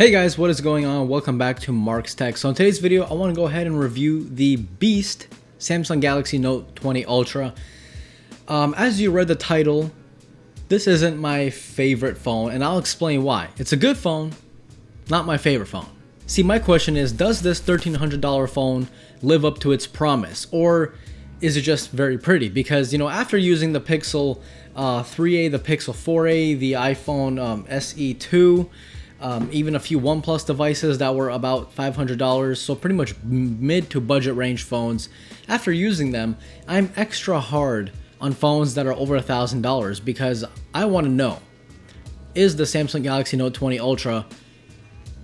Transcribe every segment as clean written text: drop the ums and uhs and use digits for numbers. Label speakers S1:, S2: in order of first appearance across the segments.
S1: Hey guys, what is going on? Welcome back to Mark's Tech. So in today's video, I want to go ahead and review the beast Samsung Galaxy Note 20 Ultra. As you read the title, this isn't my favorite phone, and I'll explain why. It's a good phone, not my favorite phone. See, my question is, does this $1,300 phone live up to its promise, or is it just very pretty? Because, after using the Pixel 3a, the Pixel 4a, the iPhone SE2, even a few OnePlus devices that were about $500, so pretty much mid to budget range phones. After using them, I'm extra hard on phones that are over $1,000 because I want to know, is the Samsung Galaxy Note 20 Ultra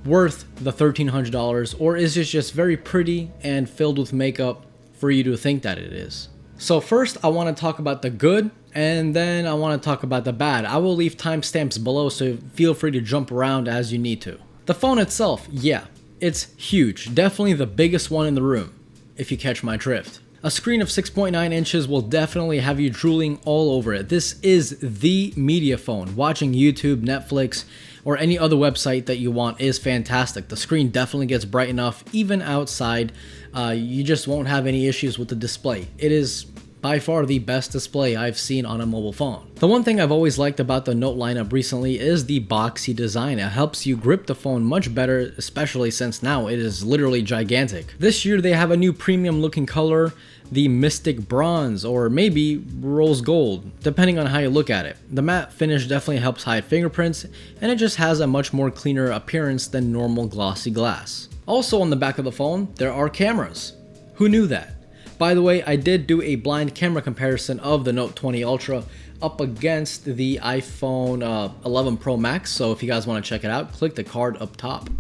S1: worth the $1,300, or is it just very pretty and filled with makeup for you to think that it is? So first, I want to talk about the good, and then I want to talk about the bad. I will leave timestamps below, so feel free to jump around as you need to. The phone itself, yeah, it's huge. Definitely the biggest one in the room, if you catch my drift. A screen of 6.9 inches will definitely have you drooling all over it. This is the media phone. Watching YouTube, Netflix, or any other website that you want is fantastic. The screen definitely gets bright enough, even outside. You just won't have any issues with the display. It is by far the best display I've seen on a mobile phone. The one thing I've always liked about the Note lineup recently is the boxy design. It helps you grip the phone much better, especially since now it is literally gigantic. This year they have a new premium looking color, the Mystic Bronze, or maybe Rose Gold, depending on how you look at it. The matte finish definitely helps hide fingerprints, and it just has a much more cleaner appearance than normal glossy glass. Also on the back of the phone, there are cameras. Who knew that? By the way, I did do a blind camera comparison of the Note 20 Ultra up against the iPhone 11 Pro Max, so if you guys want to check it out, click the card up top.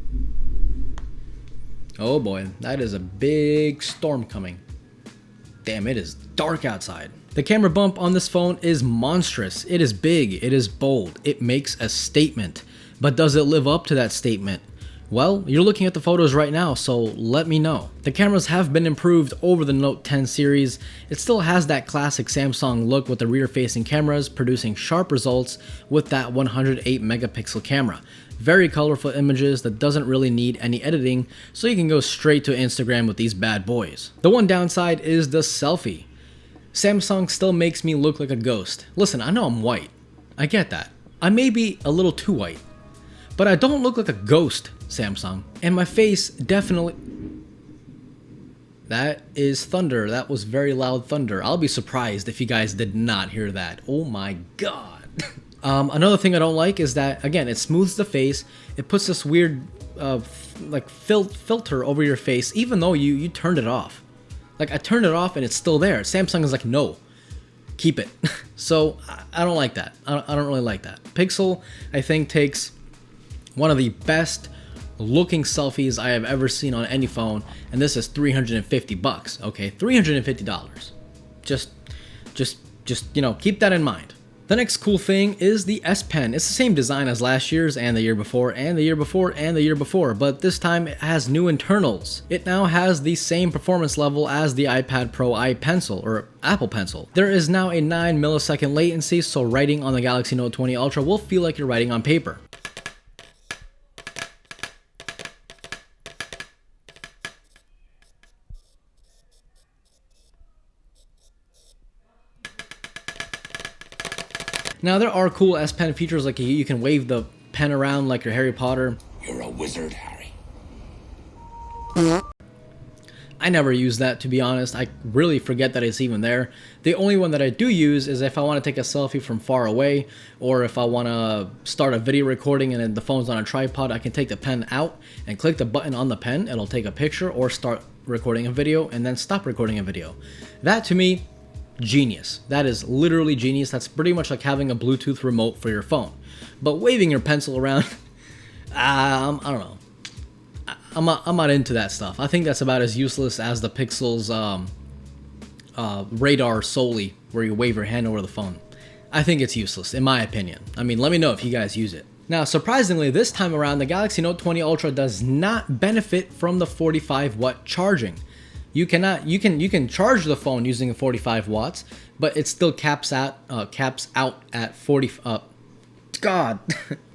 S1: Oh boy, that is a big storm coming. Damn, it is dark outside. The camera bump on this phone is monstrous. It is big, it is bold, it makes a statement. But does it live up to that statement? Well, you're looking at the photos right now, so let me know. The cameras have been improved over the Note 10 series. It still has that classic Samsung look with the rear-facing cameras, producing sharp results with that 108 megapixel camera. Very colorful images that doesn't really need any editing, so you can go straight to Instagram with these bad boys. The one downside is the selfie. Samsung still makes me look like a ghost. Listen, I know I'm white. I get that. I may be a little too white, but I don't look like a ghost, Samsung. And my face definitely... That is thunder. That was very loud thunder. I'll be surprised if you guys did not hear that. Oh my god. Another thing I don't like is that, again, it smooths the face. It puts this weird filter over your face, even though you turned it off. Like, I turned it off and it's still there. Samsung is like, no, keep it. So I don't like that. I don't really like that. Pixel, I think, takes one of the best looking selfies I have ever seen on any phone, and this is $350, okay? $350. Just keep that in mind. The next cool thing is the S Pen. It's the same design as last year's and the year before and the year before and the year before, but this time it has new internals. It now has the same performance level as the iPad Pro iPencil or Apple Pencil. There is now a 9 millisecond latency, so writing on the Galaxy Note 20 Ultra will feel like you're writing on paper. Now, there are cool S Pen features, like you can wave the pen around like you're Harry Potter.
S2: You're a wizard, Harry.
S1: I never use that, to be honest. I really forget that it's even there. The only one that I do use is if I want to take a selfie from far away, or if I want to start a video recording and then the phone's on a tripod, I can take the pen out and click the button on the pen. It'll take a picture or start recording a video and then stop recording a video. That, to me, genius. That is literally genius. That's pretty much like having a Bluetooth remote for your phone. But waving your pencil around, I don't know. I'm not into that stuff. I think that's about as useless as the Pixel's radar solely, where you wave your hand over the phone. I think it's useless, in my opinion. I mean, let me know if you guys use it. Now, surprisingly, this time around, the Galaxy Note 20 Ultra does not benefit from the 45 watt charging. You can charge the phone using 45 watts, but it still caps out at 40. God,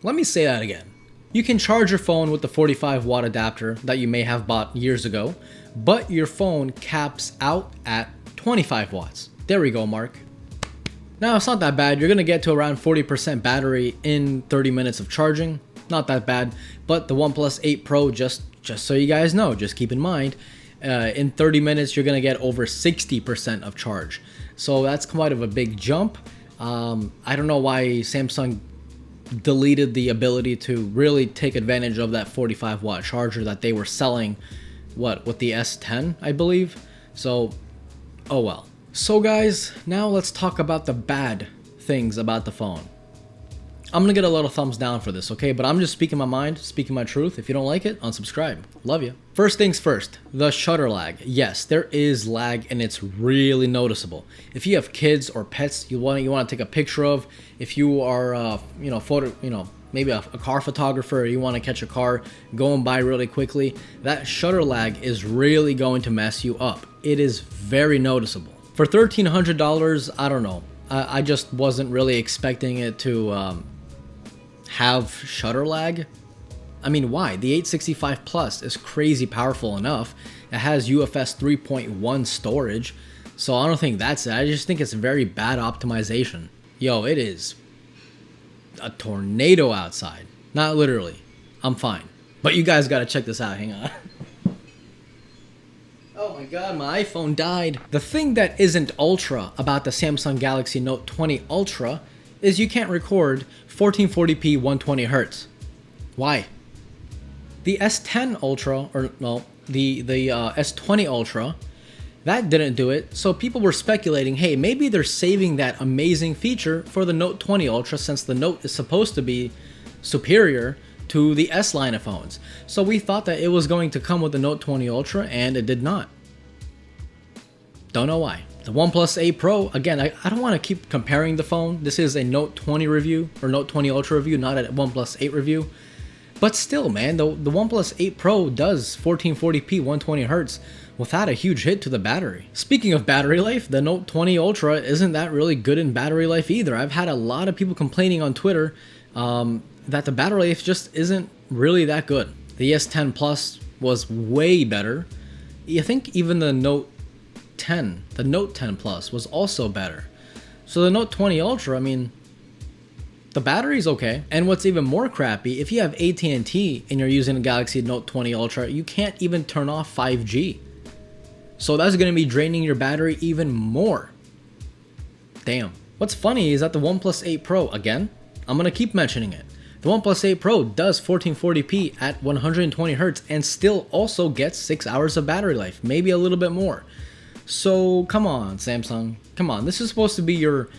S1: let me say that again. You can charge your phone with the 45 watt adapter that you may have bought years ago, but your phone caps out at 25 watts. There we go, Mark. Now, it's not that bad. You're gonna get to around 40% battery in 30 minutes of charging. Not that bad, but the OnePlus 8 Pro, just so you guys know, just keep in mind, in 30 minutes, you're gonna get over 60% of charge. So that's quite of a big jump. I don't know why Samsung deleted the ability to really take advantage of that 45 watt charger that they were selling, with the S10, I believe. So, oh well. So guys, now let's talk about the bad things about the phone. I'm gonna get a little thumbs down for this, okay? But I'm just speaking my mind, speaking my truth. If you don't like it, unsubscribe. Love you. First things first, the shutter lag. Yes, there is lag and it's really noticeable. If you have kids or pets you want to take a picture of, if you are maybe a car photographer, you want to catch a car going by really quickly, that shutter lag is really going to mess you up. It is very noticeable. For $1,300, I don't know. I just wasn't really expecting it to have shutter lag. I mean, why? The 865 Plus is crazy powerful enough. It has UFS 3.1 storage, so I don't think that's it. I just think it's very bad optimization. Yo, it is a tornado outside. Not literally. I'm fine. But you guys gotta check this out. Hang on. Oh my god, my iPhone died. The thing that isn't ultra about the Samsung Galaxy Note 20 Ultra is you can't record 1440p 120 Hz. Why? The S10 Ultra, or no, the S20 Ultra, that didn't do it, so people were speculating, hey, maybe they're saving that amazing feature for the Note 20 Ultra since the Note is supposed to be superior to the S line of phones. So we thought that it was going to come with the Note 20 Ultra, and it did not. Don't know why. The OnePlus 8 Pro, again, I don't want to keep comparing the phone. This is a Note 20 review, or Note 20 Ultra review, not a OnePlus 8 review. But still, man, the OnePlus 8 Pro does 1440p 120 Hz without a huge hit to the battery. Speaking of battery life, the Note 20 Ultra isn't that really good in battery life either. I've had a lot of people complaining on Twitter that the battery life just isn't really that good. The S10 Plus was way better. I think even the Note 10 Plus was also better. So the Note 20 Ultra, I mean, the battery's okay. And what's even more crappy, if you have AT&T and you're using the Galaxy Note 20 Ultra, you can't even turn off 5G. So that's going to be draining your battery even more. Damn. What's funny is that the OnePlus 8 Pro, again, I'm going to keep mentioning it. The OnePlus 8 Pro does 1440p at 120 Hz and still also gets 6 hours of battery life, maybe a little bit more. So come on, Samsung, come on. This is supposed to be your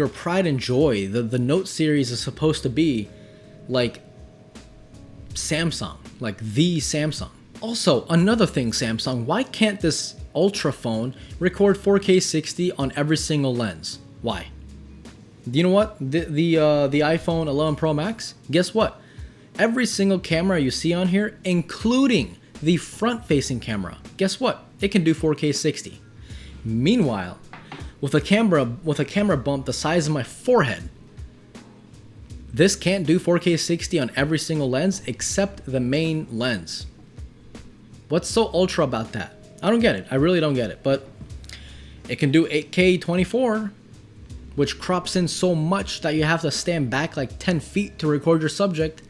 S1: pride and joy. The Note series is supposed to be like Samsung, like the Samsung. Also, another thing, Samsung, why can't this Ultra phone record 4K 60 on every single lens? Why? You know what? The iPhone 11 Pro Max, guess what? Every single camera you see on here, including the front-facing camera, guess what? It can do 4K 60. Meanwhile, with a camera bump the size of my forehead, this can't do 4K 60 on every single lens except the main lens. What's so ultra about that? I don't get it. I really don't get it. But it can do 8K 24, which crops in so much that you have to stand back like 10 feet to record your subject.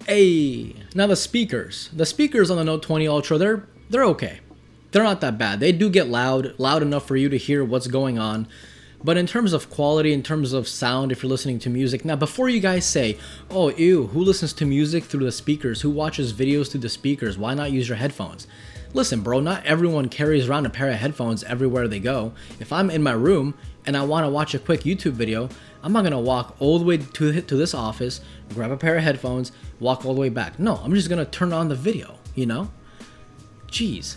S1: Hey, now the speakers. The speakers on the Note 20 Ultra, they're okay. They're not that bad. They do get loud enough for you to hear what's going on. But in terms of quality, in terms of sound, if you're listening to music, now before you guys say, oh, ew, who listens to music through the speakers? Who watches videos through the speakers? Why not use your headphones? Listen, bro, not everyone carries around a pair of headphones everywhere they go. If I'm in my room and I want to watch a quick YouTube video, I'm not going to walk all the way to this office, grab a pair of headphones, walk all the way back. No, I'm just going to turn on the video, you know? Jeez.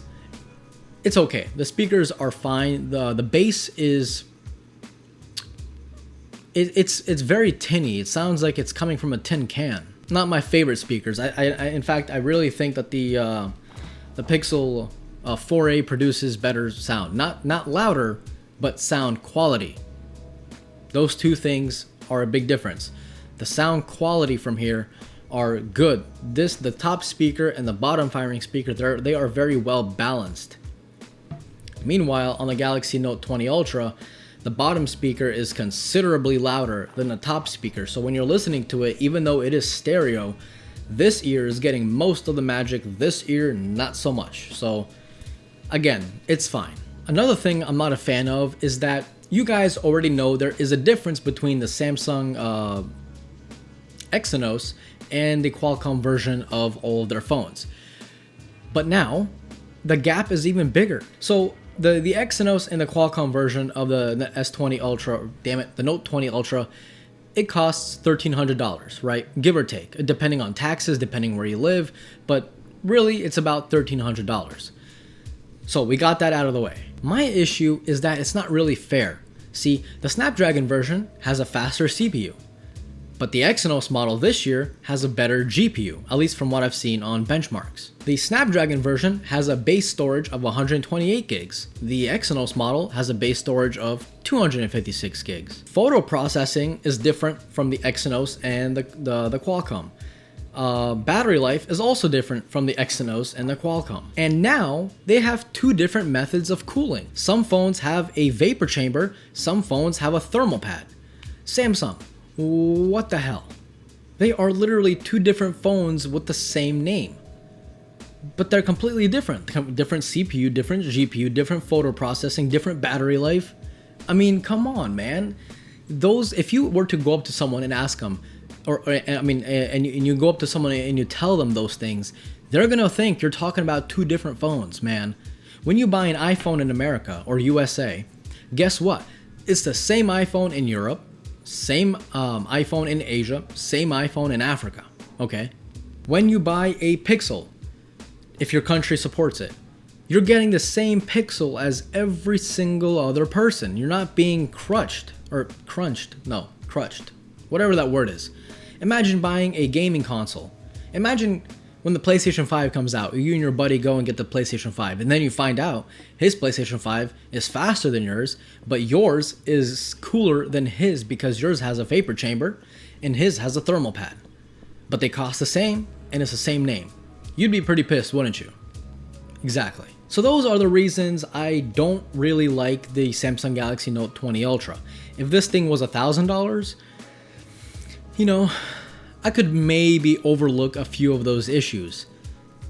S1: It's okay. The speakers are fine. The bass is... It's very tinny. It sounds like it's coming from a tin can. Not my favorite speakers. In fact, I really think that the Pixel 4a produces better sound. Not louder, but sound quality. Those two things are a big difference. The sound quality from here are good. The top speaker and the bottom firing speaker, they are very well balanced. Meanwhile, on the Galaxy Note 20 Ultra, the bottom speaker is considerably louder than the top speaker. So when you're listening to it, even though it is stereo, this ear is getting most of the magic, this ear not so much. So again, it's fine. Another thing I'm not a fan of is that you guys already know there is a difference between the Samsung Exynos and the Qualcomm version of all of their phones. But now, the gap is even bigger. So the Exynos and the Qualcomm version of the S20 Ultra, the Note 20 Ultra, it costs $1,300, right? Give or take, depending on taxes, depending where you live, but really it's about $1,300. So we got that out of the way. My issue is that it's not really fair. See, the Snapdragon version has a faster CPU, but the Exynos model this year has a better GPU, at least from what I've seen on benchmarks. The Snapdragon version has a base storage of 128 gigs. The Exynos model has a base storage of 256 gigs. Photo processing is different from the Exynos and the Qualcomm. Battery life is also different from the Exynos and the Qualcomm. And now they have two different methods of cooling. Some phones have a vapor chamber, some phones have a thermal pad. Samsung, what the hell? They are literally two different phones with the same name, but they're completely different. Different CPU, different GPU, different photo processing, different battery life. I mean, come on, man. If you were to go up to someone and ask them, and you go up to someone and you tell them those things, they're gonna think you're talking about two different phones, man. When you buy an iPhone in America or USA, guess what? It's the same iPhone in Europe, same iPhone in Asia, same iPhone in Africa, okay? When you buy a Pixel, if your country supports it, you're getting the same Pixel as every single other person. You're not being crutched, whatever that word is. Imagine buying a gaming console. Imagine when the PlayStation 5 comes out, you and your buddy go and get the PlayStation 5, and then you find out his PlayStation 5 is faster than yours, but yours is cooler than his because yours has a vapor chamber and his has a thermal pad. But they cost the same and it's the same name. You'd be pretty pissed, wouldn't you? Exactly. So those are the reasons I don't really like the Samsung Galaxy Note 20 Ultra. If this thing was $1,000, you know, I could maybe overlook a few of those issues.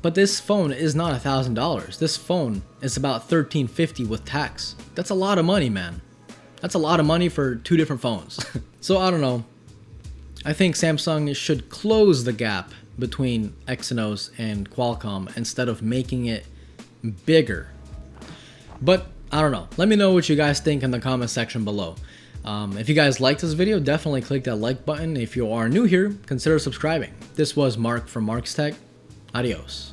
S1: But this phone is not $1,000. This phone is about $1,350 with tax. That's a lot of money, man. That's a lot of money for two different phones. So I don't know. I think Samsung should close the gap between Exynos and Qualcomm instead of making it bigger. But I don't know. Let me know what you guys think in the comment section below. If you guys liked this video, definitely click that like button. If you are new here, consider subscribing. This was Mark from Mark's Tech. Adios.